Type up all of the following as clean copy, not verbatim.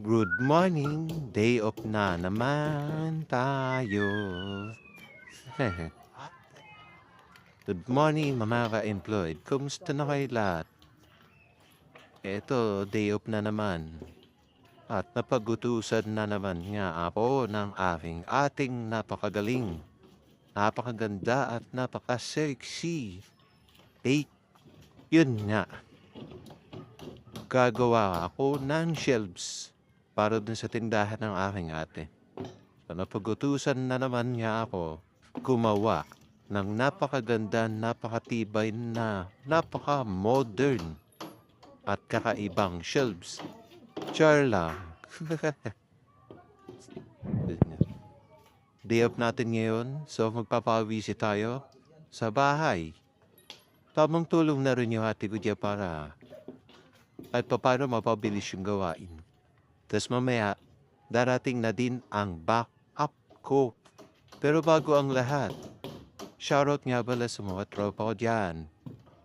Good morning, day off na naman tayo. Good morning mga ka-employed. Kumusta na kayo lahat? Eto, day off na naman. At napagutusan na naman nga ako ng ating napakagaling, napakaganda at napaka-sexy. Yun nga. Gagawa ako ng shelves para dun sa tindahan ng aking ate. So, napagutusan na naman nga ako gumawa ng napakaganda, napakatibay na, napaka-modern at kakaibang shelves. Char lang. Day off natin ngayon, so magpapawisit tayo sa bahay. Tamang tulong na rin yung ate ko dyan para at paano mapabilis yung gawain. Tapos mamaya, darating na din ang backup ko. Pero bago ang lahat, shoutout nga pala sa mga tropa ko dyan.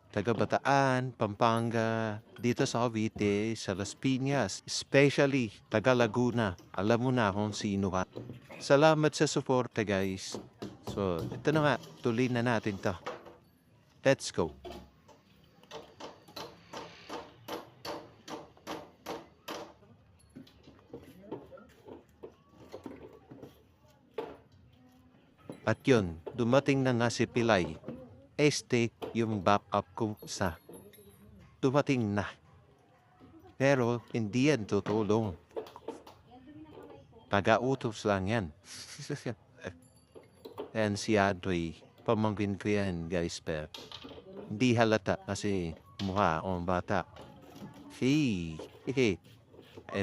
Taga Bataan, Pampanga, dito sa Cavite, sa Las Piñas, especially taga Laguna. Alam mo na kung sino ka. Salamat sa suporta guys. So, ito na nga, tuloy na natin to. Let's go. At yun, dumating na nga si Pilay. Yung backup ko sa dumating na. Pero hindi yan tutulong. Taga-utos lang yan. And si Adoy, pamangkin ko yan guys, pero hindi halata kasi mukha akong bata. Hey.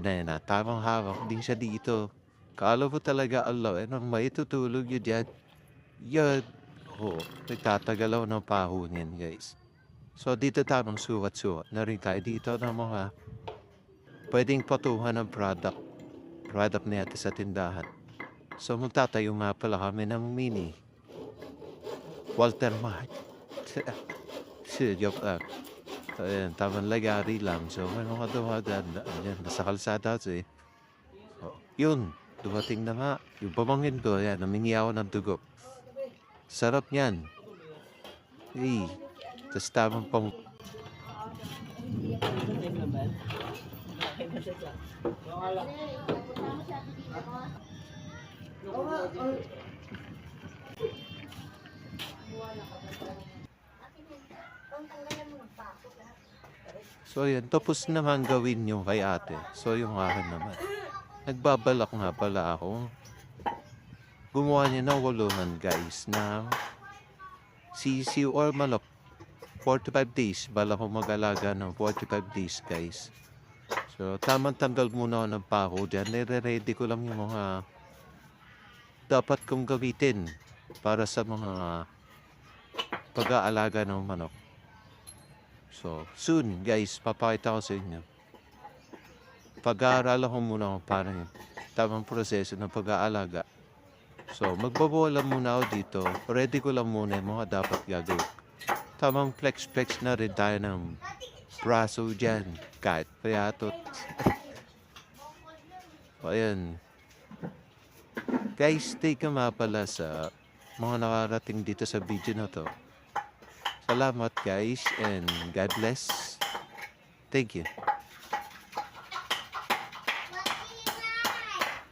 Na, tamang hawak din siya dito. Kala mo talaga Allah, anong maitutulog yun dyan? Yan. Nagtatagalaw ng paho niyan guys. So dito tamang suwat-suwat na rin tayo dito ng mga pwedeng patuhan ng product natin sa tindahan. So magtatayo nga pala kami ng mini Walter Mart. Joke lang. So ayan, tamang lagari lang. So may mga dumadaan. Ayan, nasa kalsada eh. So, yun, dumating na nga. Yung pamangkin ko, ayan, namingi ako ng dugo. Sarap niyan. Hey, tas tamang pang... So yan, tapos naman gawin yung kay ate. So yung akin naman. Nagbabalak nga pala ako. Gumawa niya ng walungan guys na sisiw or manok. 45 days. Bala ko mag-alaga ng 45 days guys. So tamang tanggal muna ako ng pako dyan. Nire-ready ko lang yung mga dapat kong gamitin para sa mga pag-aalaga ng manok. So soon guys, papakita ko sa inyo. Pag-aaralan ko muna kung paano yung tamang proseso ng pag-aalaga. So, magbabola muna ako dito. Ready ko lang muna yung mga dapat gagawin. Tamang flex-flex na rin tayo ng braso dyan. Kahit payatot. So, ayan. Guys, stay ka nga pala sa mga nakarating dito sa video na to. Salamat guys and God bless. Thank you.